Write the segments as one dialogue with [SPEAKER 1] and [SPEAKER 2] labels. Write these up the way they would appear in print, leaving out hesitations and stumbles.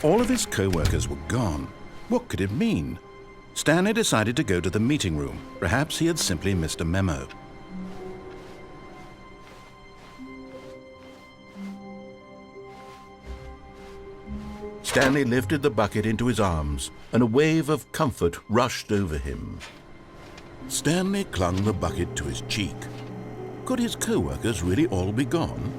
[SPEAKER 1] All of his co-workers were gone. What could it mean? Stanley decided to go to the meeting room. Perhaps he had simply missed a memo. Stanley lifted the bucket into his arms, and a wave of comfort rushed over him. Stanley clung the bucket to his cheek. Could his co-workers really all be gone?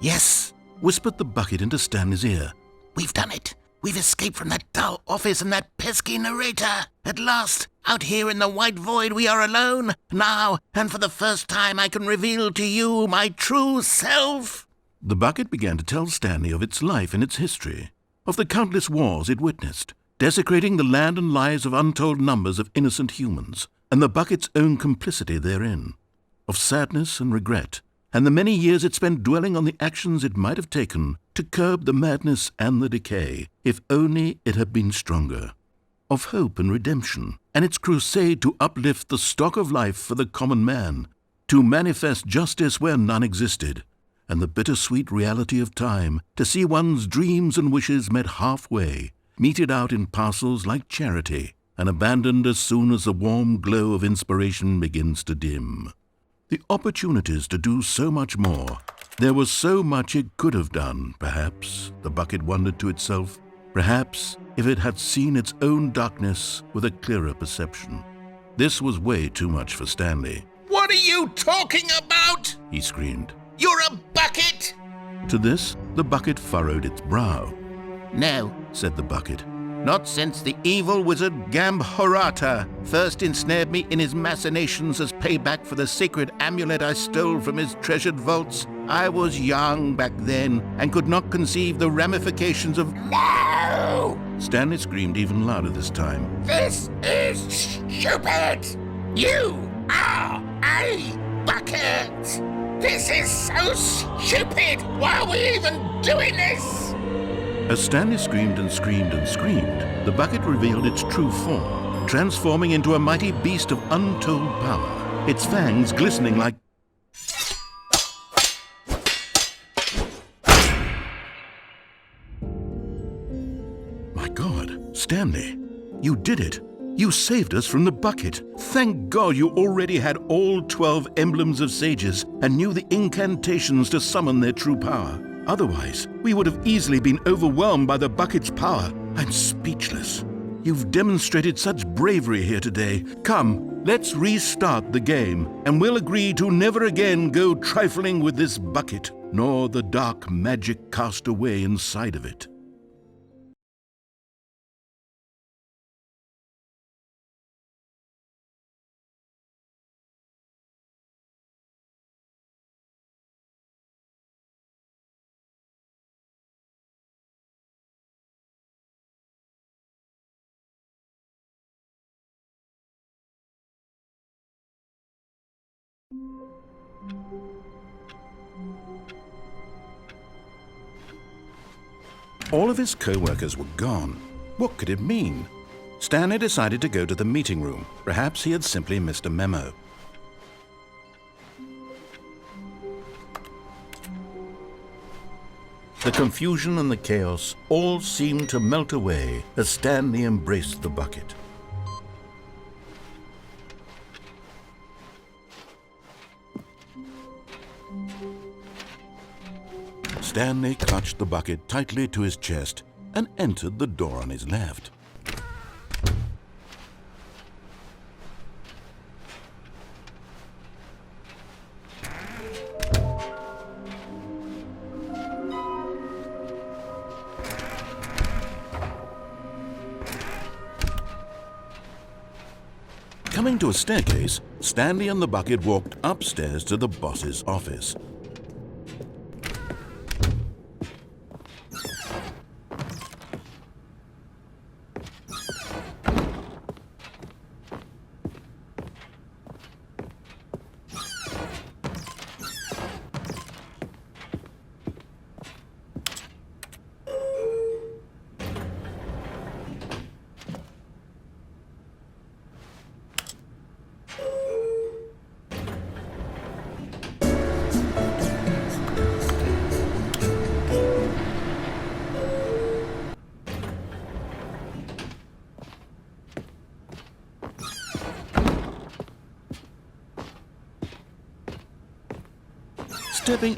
[SPEAKER 1] "Yes," whispered the bucket into Stanley's ear. "We've done it. We've escaped from that dull office and that pesky narrator. At last, out here in the white void, we are alone. Now, and for the first time, I can reveal to you my true self." The bucket began to tell Stanley of its life and its history, of the countless wars it witnessed, desecrating the land and lives of untold numbers of innocent humans, and the bucket's own complicity therein, of sadness and regret, and the many years it spent dwelling on the actions it might have taken to curb the madness and the decay, if only it had been stronger, of hope and redemption, and its crusade to uplift the stock of life for the common man, to manifest justice where none existed, and the bittersweet reality of time, to see one's dreams and wishes met halfway, meted out in parcels like charity, and abandoned as soon as the warm glow of inspiration begins to dim. The opportunities to do so much more. There was so much it could have done, perhaps, the bucket wondered to itself. Perhaps if it had seen its own darkness with a clearer perception. This was way too much for Stanley.
[SPEAKER 2] "What are you talking about?"
[SPEAKER 1] he screamed.
[SPEAKER 2] "You're a bucket!"
[SPEAKER 1] To this, the bucket furrowed its brow.
[SPEAKER 2] "No,"
[SPEAKER 1] said the bucket.
[SPEAKER 2] "not since the evil wizard Gambhorata first ensnared me in his machinations as payback for the sacred amulet I stole from his treasured vaults. I was young back then and could not conceive the ramifications of—" "No!"
[SPEAKER 1] Stanley screamed even louder this time.
[SPEAKER 2] "This is stupid! You are a bucket! This is so stupid! Why are we even doing this?"
[SPEAKER 1] As Stanley screamed and screamed and screamed, the bucket revealed its true form, transforming into a mighty beast of untold power, its fangs glistening like... My God, Stanley, you did it. You saved us from the bucket. Thank God you already had all 12 emblems of sages and knew the incantations to summon their true power. Otherwise, we would have easily been overwhelmed by the bucket's power. I'm speechless. You've demonstrated such bravery here today. Come, let's restart the game, and we'll agree to never again go trifling with this bucket, nor the dark magic cast away inside of it. All of his co-workers were gone. What could it mean? Stanley decided to go to the meeting room. Perhaps he had simply missed a memo. The confusion and the chaos all seemed to melt away as Stanley embraced the bucket. Stanley clutched the bucket tightly to his chest and entered the door on his left. Coming to a staircase, Stanley and the bucket walked upstairs to the boss's office.
[SPEAKER 2] Stepping...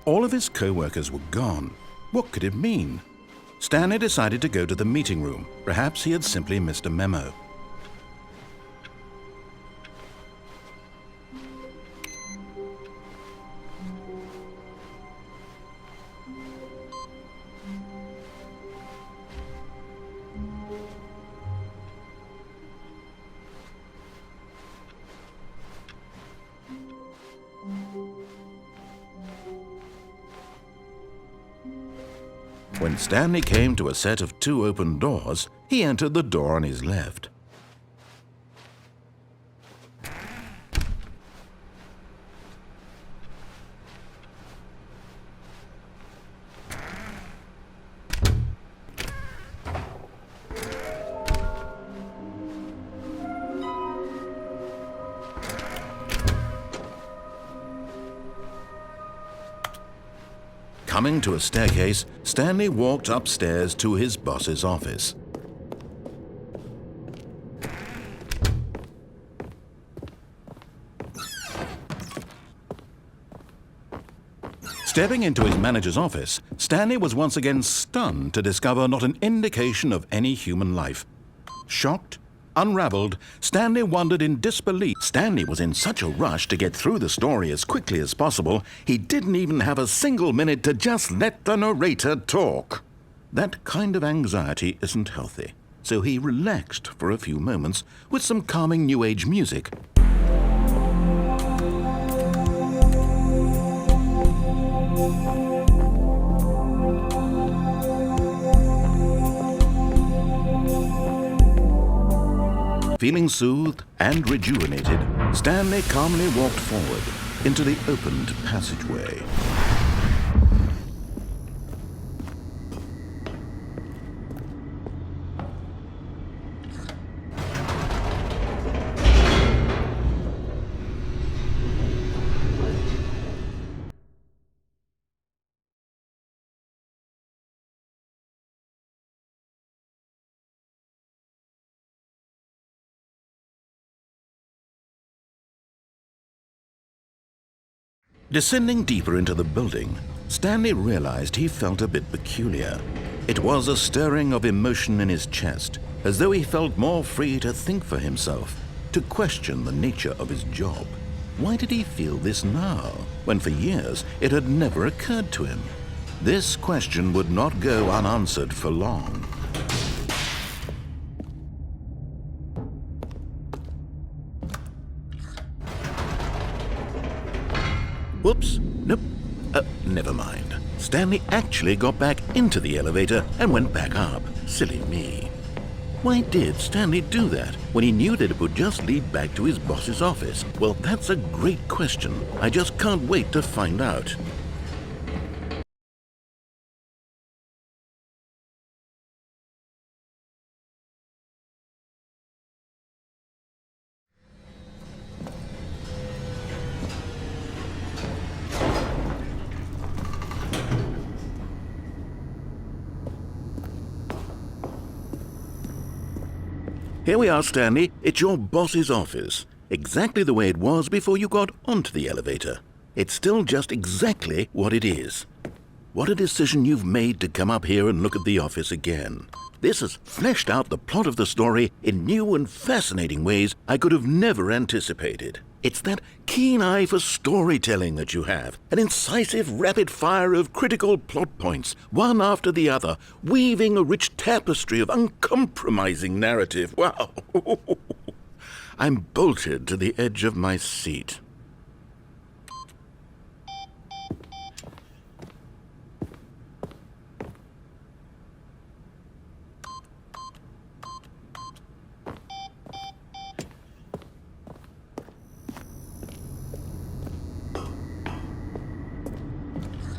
[SPEAKER 2] All of his co-workers were gone. What could it mean? Stanley decided to go to the meeting room. Perhaps he had simply missed a memo. When Stanley came to a set of 2 open doors, he entered the door on his left. Coming to a staircase, Stanley walked upstairs to his boss's office. Stepping into his manager's office, Stanley was once again stunned to discover not an indication of any human life. Shocked, unraveled, Stanley wondered in disbelief. Stanley was in such a rush to get through the story as quickly as possible, he didn't even have a single minute to just let the narrator talk. That kind of anxiety isn't healthy, so he relaxed for a few moments with some calming New Age music. Feeling soothed and rejuvenated, Stanley calmly walked forward into the opened passageway. Descending deeper into the building, Stanley realized he felt a bit peculiar. It was a stirring of emotion in his chest, as though he felt more free to think for himself, to question the nature of his job. Why did he feel this now, when for years it had never occurred to him? This question would not go unanswered for long. Whoops, nope, never mind. Stanley actually got back into the elevator and went back up. Silly me. Why did Stanley do that when he knew that it would just lead back to his boss's office? Well, that's a great question. I just can't wait to find out. Here we are, Stanley. It's your boss's office. Exactly the way it was before you got onto the elevator. It's still just exactly what it is. What a decision you've made to come up here and look at the office again. This has fleshed out the plot of the story in new and fascinating ways I could have never anticipated. It's that keen eye for storytelling that you have, an incisive rapid fire of critical plot points, one after the other, weaving a rich tapestry of uncompromising narrative. Wow! I'm bolted to the edge of my seat.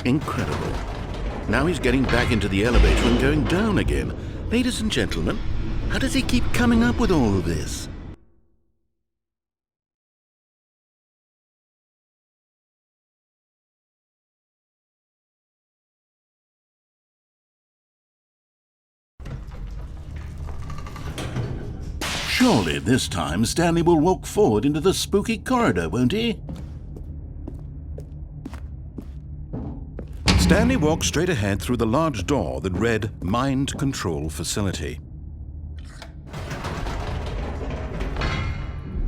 [SPEAKER 2] Incredible. Now he's getting back into the elevator and going down again. Ladies and gentlemen, how does he keep coming up with all of this? Surely this time Stanley will walk forward into the spooky corridor, won't he? Stanley walked straight ahead through the large door that read Mind Control Facility.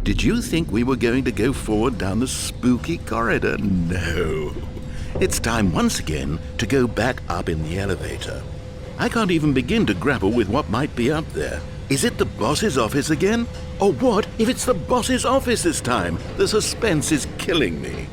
[SPEAKER 2] Did you think we were going to go forward down the spooky corridor? No. It's time once again to go back up in the elevator. I can't even begin to grapple with what might be up there. Is it the boss's office again? Or what if it's the boss's office this time? The suspense is killing me.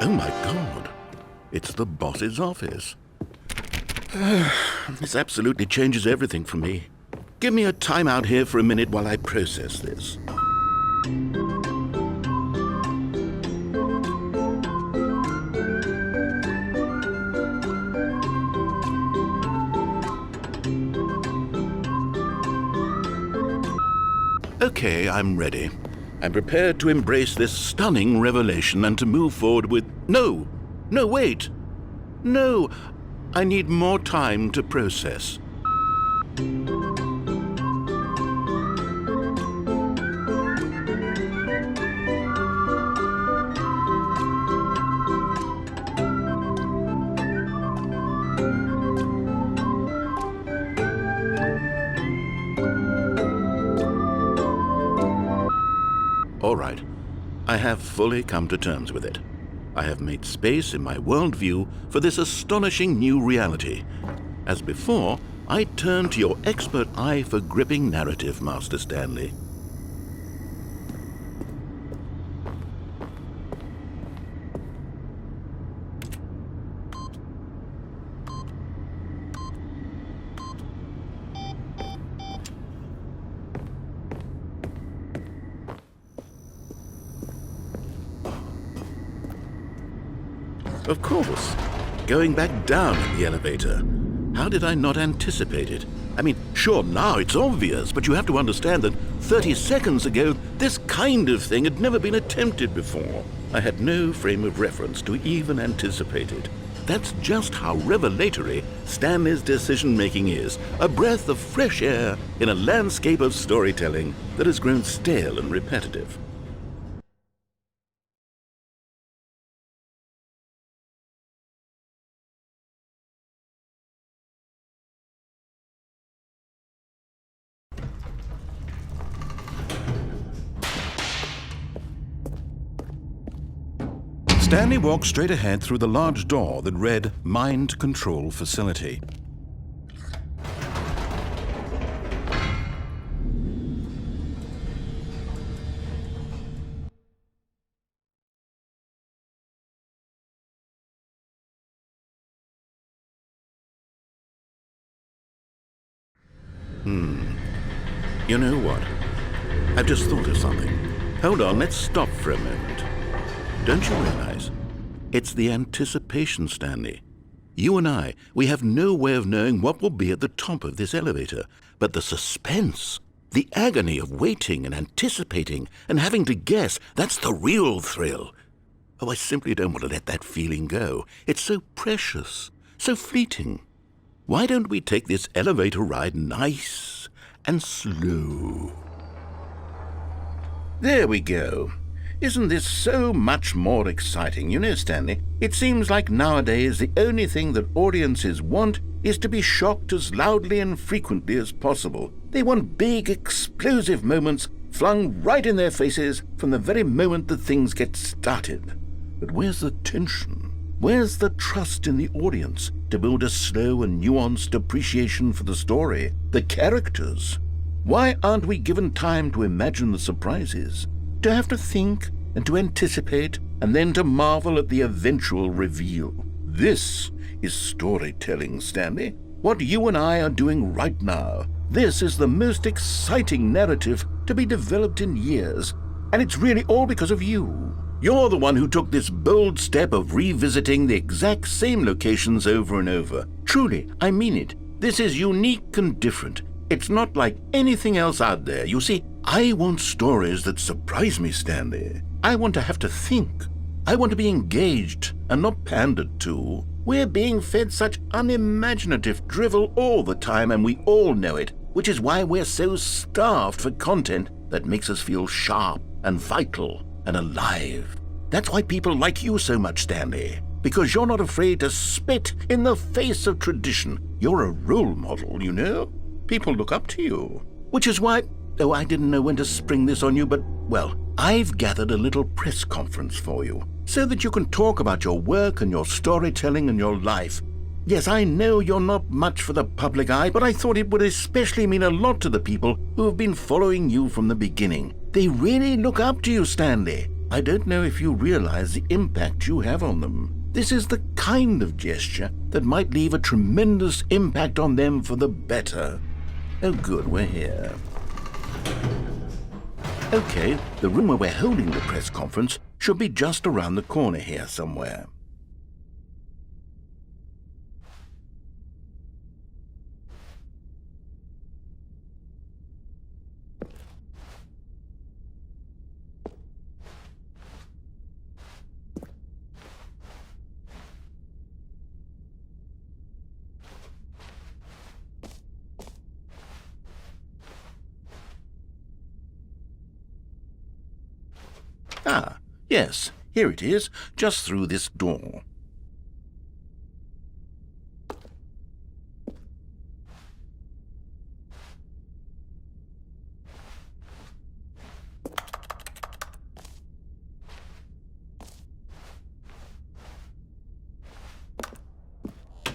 [SPEAKER 2] Oh my God, it's the boss's office. This absolutely changes everything for me. Give me a timeout here for a minute while I process this. Okay, I'm ready. I'm prepared to embrace this stunning revelation and to move forward with... No, wait. No, I need more time to process. All right, I have fully come to terms with it. I have made space in my worldview for this astonishing new reality. As before, I turn to your expert eye for gripping narrative, Master Stanley. Of course. Going back down in the elevator. How did I not anticipate it? I mean, sure, now it's obvious, but you have to understand that 30 seconds ago, this kind of thing had never been attempted before. I had no frame of reference to even anticipate it. That's just how revelatory Stanley's decision-making is. A breath of fresh air in a landscape of storytelling that has grown stale and repetitive. Stanley walked straight ahead through the large door that read Mind Control Facility. You know what? I've just thought of something. Hold on, let's stop for a moment. Don't you realize? It's the anticipation, Stanley. You and I, we have no way of knowing what will be at the top of this elevator. But the suspense, the agony of waiting and anticipating and having to guess, that's the real thrill. Oh, I simply don't want to let that feeling go. It's so precious, so fleeting. Why don't we take this elevator ride nice and slow? There we go. Isn't this so much more exciting? You know, Stanley, it seems like nowadays the only thing that audiences want is to be shocked as loudly and frequently as possible. They want big, explosive moments flung right in their faces from the very moment that things get started. But where's the tension? Where's the trust in the audience to build a slow and nuanced appreciation for the story, the characters? Why aren't we given time to imagine the surprises, to have to think and to anticipate, and then to marvel at the eventual reveal? This is storytelling, Stanley. What you and I are doing right now. This is the most exciting narrative to be developed in years, and it's really all because of you. You're the one who took this bold step of revisiting the exact same locations over and over. Truly, I mean it. This is unique and different. It's not like anything else out there. You see, I want stories that surprise me, Stanley. I want to have to think. I want to be engaged and not pandered to. We're being fed such unimaginative drivel all the time, and we all know it, which is why we're so starved for content that makes us feel sharp and vital and alive. That's why people like you so much, Stanley, because you're not afraid to spit in the face of tradition. You're a role model, you know? People look up to you. Which is why, oh, I didn't know when to spring this on you, but, well, I've gathered a little press conference for you, so that you can talk about your work and your storytelling and your life. Yes, I know you're not much for the public eye, but I thought it would especially mean a lot to the people who have been following you from the beginning. They really look up to you, Stanley. I don't know if you realize the impact you have on them. This is the kind of gesture that might leave a tremendous impact on them for the better. Oh good, we're here. Okay, the room where we're holding the press conference should be just around the corner here somewhere.
[SPEAKER 1] Yes, here it is, just through this door.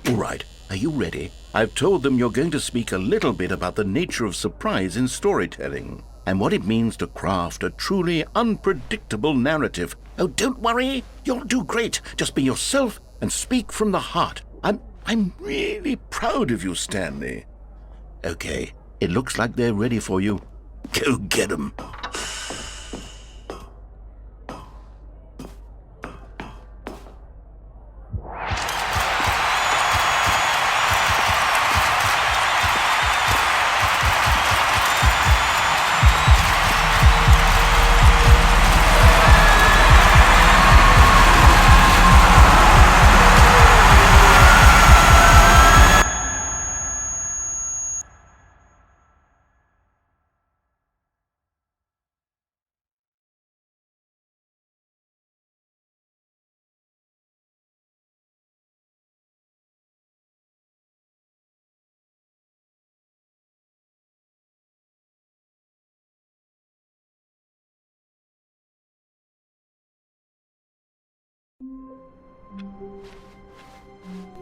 [SPEAKER 1] All right, are you ready? I've told them you're going to speak a little bit about the nature of surprise in storytelling and what it means to craft a truly unpredictable narrative. Oh, don't worry, you'll do great. Just be yourself and speak from the heart. I'm really proud of you, Stanley. Okay, it looks like they're ready for you. Go get 'em.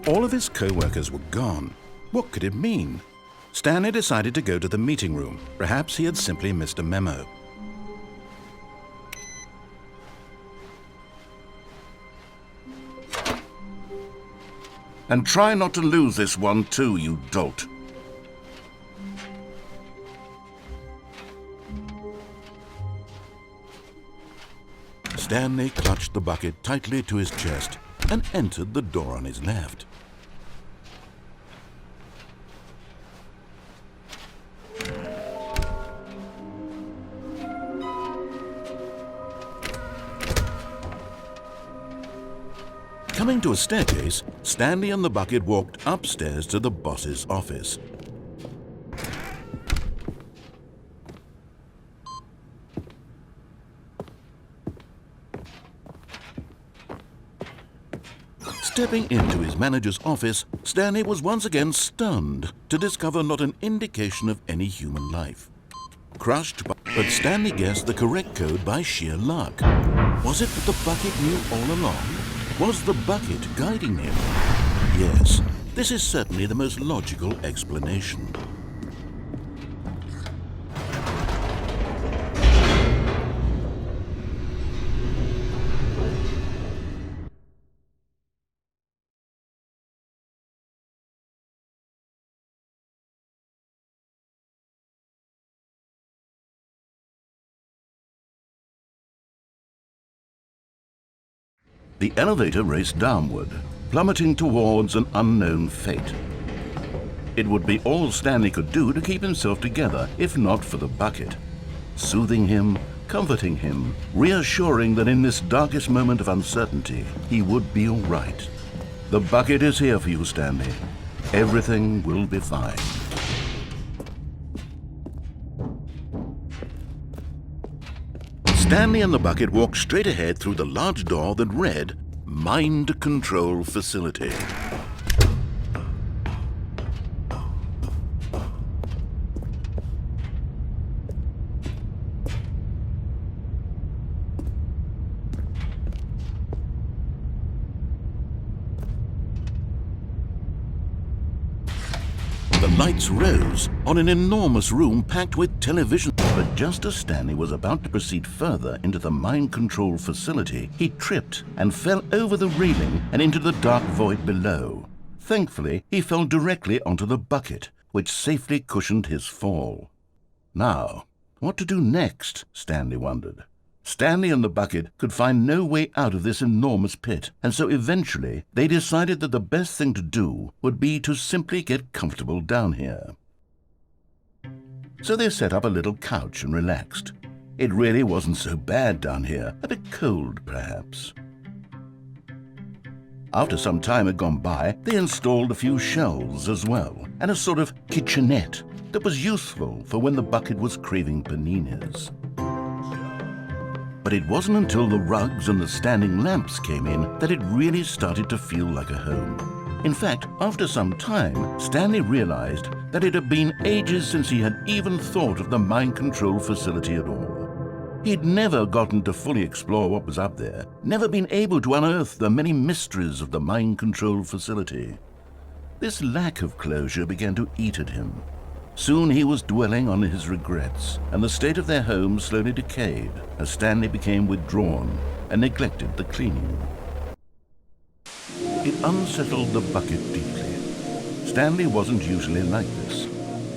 [SPEAKER 1] All of his co-workers were gone. What could it mean? Stanley decided to go to the meeting room. Perhaps he had simply missed a memo. And try not to lose this one too, you dolt. Stanley clutched the bucket tightly to his chest and entered the door on his left. Coming to a staircase, Stanley and the bucket walked upstairs to the boss's office. Stepping into his manager's office, Stanley was once again stunned to discover not an indication of any human life. Crushed, but Stanley guessed the correct code by sheer luck. Was it that the bucket knew all along? Was the bucket guiding him? Yes, this is certainly the most logical explanation. The elevator raced downward, plummeting towards an unknown fate. It would be all Stanley could do to keep himself together, if not for the bucket. Soothing him, comforting him, reassuring that in this darkest moment of uncertainty, he would be all right. The bucket is here for you, Stanley. Everything will be fine. Stanley and the bucket walked straight ahead through the large door that read, Mind Control Facility. The lights rose on an enormous room packed with television. But just as Stanley was about to proceed further into the mind control facility, he tripped and fell over the railing and into the dark void below. Thankfully, he fell directly onto the bucket, which safely cushioned his fall. Now, what to do next? Stanley wondered. Stanley and the bucket could find no way out of this enormous pit, and so eventually they decided that the best thing to do would be to simply get comfortable down here. So they set up a little couch and relaxed. It really wasn't so bad down here, a bit cold perhaps. After some time had gone by, they installed a few shelves as well, and a sort of kitchenette that was useful for when the bucket was craving paninis.
[SPEAKER 2] But it wasn't until the rugs and the standing lamps came in that it really started to feel like a home. In fact, after some time, Stanley realized that it had been ages since he had even thought of the mind control facility at all. He'd never gotten to fully explore what was up there, never been able to unearth the many mysteries of the mind control facility. This lack of closure began to eat at him. Soon he was dwelling on his regrets, and the state of their home slowly decayed as Stanley became withdrawn and neglected the cleaning. It unsettled the bucket deeply. Stanley wasn't usually like this.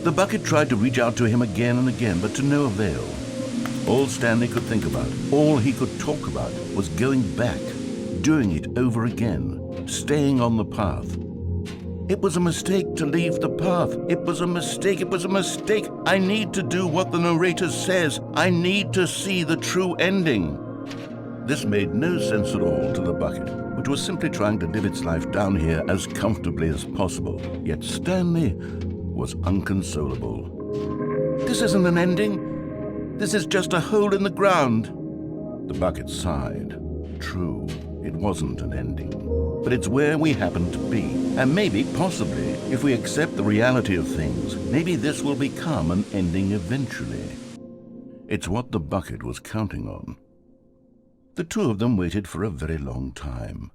[SPEAKER 2] The bucket tried to reach out to him again and again, but to no avail. All Stanley could think about, all he could talk about, was going back, doing it over again, staying on the path. It was a mistake to leave the path. It was a mistake. It was a mistake. I need to do what the narrator says. I need to see the true ending. This made no sense at all to the bucket, which was simply trying to live its life down here as comfortably as possible. Yet Stanley was unconsolable. This isn't an ending. This is just a hole in the ground. The bucket sighed. True, it wasn't an ending. But it's where we happen to be. And maybe, possibly, if we accept the reality of things, maybe this will become an ending eventually. It's what the bucket was counting on. The two of them waited for a very long time.